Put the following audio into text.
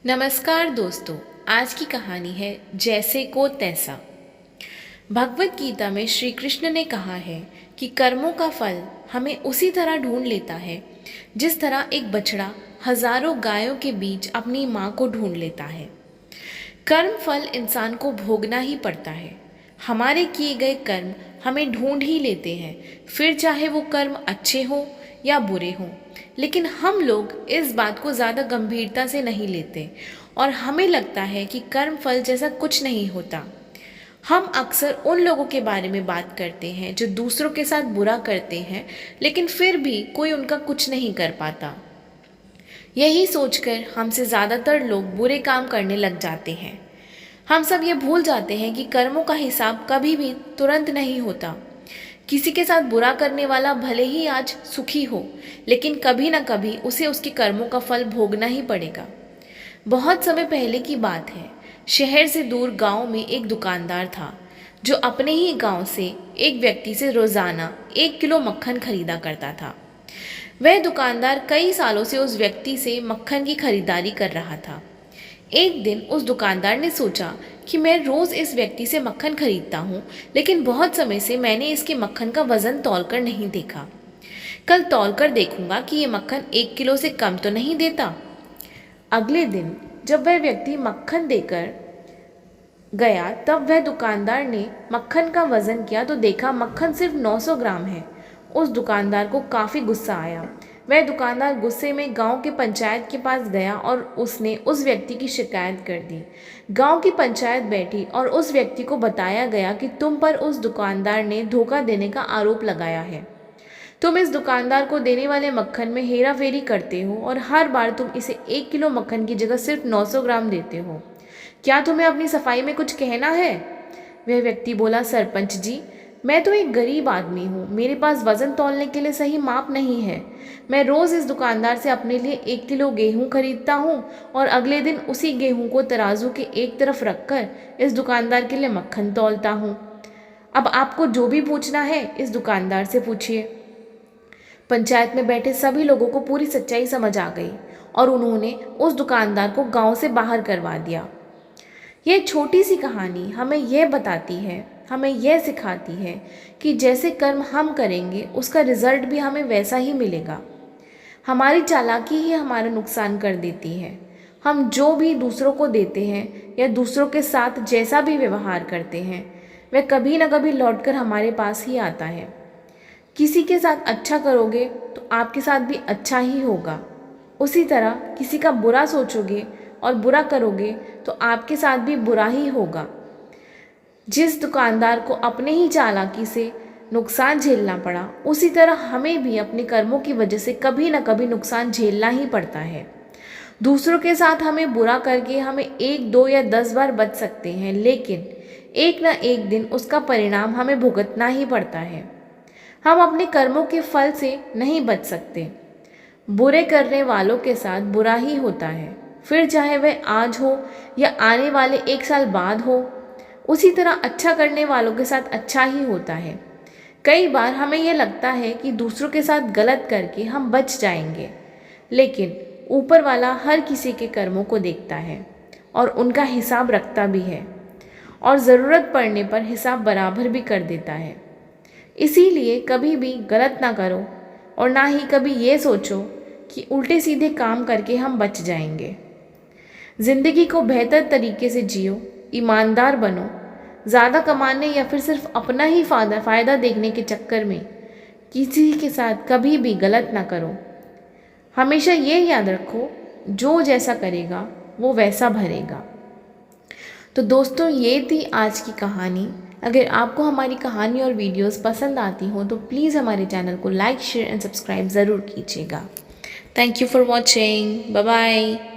नमस्कार दोस्तों, आज की कहानी है जैसे को तैसा। भगवत गीता में श्री कृष्ण ने कहा है कि कर्मों का फल हमें उसी तरह ढूंढ लेता है जिस तरह एक बछड़ा हजारों गायों के बीच अपनी माँ को ढूंढ लेता है। कर्म फल इंसान को भोगना ही पड़ता है। हमारे किए गए कर्म हमें ढूंढ ही लेते हैं, फिर चाहे वो कर्म अच्छे हों या बुरे हों। लेकिन हम लोग इस बात को ज़्यादा गंभीरता से नहीं लेते और हमें लगता है कि कर्म फल जैसा कुछ नहीं होता। हम अक्सर उन लोगों के बारे में बात करते हैं जो दूसरों के साथ बुरा करते हैं, लेकिन फिर भी कोई उनका कुछ नहीं कर पाता। यही सोचकर हमसे ज़्यादातर लोग बुरे काम करने लग जाते हैं। हम सब ये भूल जाते हैं कि कर्मों का हिसाब कभी भी तुरंत नहीं होता। किसी के साथ बुरा करने वाला भले ही आज सुखी हो, लेकिन कभी ना कभी उसे उसके कर्मों का फल भोगना ही पड़ेगा। बहुत समय पहले की बात है। शहर से दूर गांव में एक दुकानदार था जो अपने ही गांव से एक व्यक्ति से रोजाना 1 किलो मक्खन खरीदा करता था। वह दुकानदार कई सालों से उस व्यक्ति से मक्खन की खरीदारी कर रहा था। एक दिन उस दुकानदार ने सोचा कि मैं रोज़ इस व्यक्ति से मक्खन खरीदता हूँ, लेकिन बहुत समय से मैंने इसके मक्खन का वज़न तौलकर नहीं देखा। कल तौलकर देखूंगा कि ये मक्खन 1 किलो से कम तो नहीं देता। अगले दिन जब वह व्यक्ति मक्खन देकर गया, तब वह दुकानदार ने मक्खन का वज़न किया तो देखा मक्खन सिर्फ 900 ग्राम है। उस दुकानदार को काफ़ी गुस्सा आया। वह दुकानदार गुस्से में गांव के पंचायत के पास गया और उसने उस व्यक्ति की शिकायत कर दी। गांव की पंचायत बैठी और उस व्यक्ति को बताया गया कि तुम पर उस दुकानदार ने धोखा देने का आरोप लगाया है। तुम इस दुकानदार को देने वाले मक्खन में हेरा फेरी करते हो और हर बार तुम इसे 1 किलो मक्खन की जगह सिर्फ 900 ग्राम देते हो। क्या तुम्हें अपनी सफाई में कुछ कहना है? वह व्यक्ति बोला, सरपंच जी, मैं तो एक गरीब आदमी हूँ, मेरे पास वज़न तौलने के लिए सही माप नहीं है। मैं रोज़ इस दुकानदार से अपने लिए 1 किलो गेहूँ खरीदता हूँ और अगले दिन उसी गेहूँ को तराजू के एक तरफ रखकर इस दुकानदार के लिए मक्खन तौलता हूँ। अब आपको जो भी पूछना है इस दुकानदार से पूछिए। पंचायत में बैठे सभी लोगों को पूरी सच्चाई समझ आ गई और उन्होंने उस दुकानदार को गांव से बाहर करवा दिया। यह छोटी सी कहानी हमें यह बताती है, हमें यह सिखाती है कि जैसे कर्म हम करेंगे उसका रिजल्ट भी हमें वैसा ही मिलेगा। हमारी चालाकी ही हमारा नुकसान कर देती है। हम जो भी दूसरों को देते हैं या दूसरों के साथ जैसा भी व्यवहार करते हैं, वह कभी ना कभी लौटकर हमारे पास ही आता है। किसी के साथ अच्छा करोगे तो आपके साथ भी अच्छा ही होगा। उसी तरह किसी का बुरा सोचोगे और बुरा करोगे तो आपके साथ भी बुरा ही होगा। जिस दुकानदार को अपने ही चालाकी से नुकसान झेलना पड़ा, उसी तरह हमें भी अपने कर्मों की वजह से कभी ना कभी नुकसान झेलना ही पड़ता है। दूसरों के साथ हमें बुरा करके हमें 1, 2 या 10 बार बच सकते हैं, लेकिन एक ना एक दिन उसका परिणाम हमें भुगतना ही पड़ता है। हम अपने कर्मों के फल से नहीं बच सकते। बुरे करने वालों के साथ बुरा ही होता है, फिर चाहे वह आज हो या आने वाले 1 साल बाद हो। उसी तरह अच्छा करने वालों के साथ अच्छा ही होता है। कई बार हमें यह लगता है कि दूसरों के साथ गलत करके हम बच जाएंगे, लेकिन ऊपर वाला हर किसी के कर्मों को देखता है और उनका हिसाब रखता भी है और ज़रूरत पड़ने पर हिसाब बराबर भी कर देता है। इसीलिए कभी भी गलत ना करो और ना ही कभी ये सोचो कि उल्टे सीधे काम करके हम बच जाएंगे। ज़िंदगी को बेहतर तरीके से जियो, ईमानदार बनो। ज़्यादा कमाने या फिर सिर्फ अपना ही फ़ायदा देखने के चक्कर में किसी के साथ कभी भी गलत ना करो। हमेशा ये याद रखो, जो जैसा करेगा वो वैसा भरेगा। तो दोस्तों, ये थी आज की कहानी। अगर आपको हमारी कहानी और वीडियोस पसंद आती हो तो प्लीज़ हमारे चैनल को लाइक, शेयर एंड सब्सक्राइब ज़रूर कीजिएगा। Thank you for watching. Bye bye.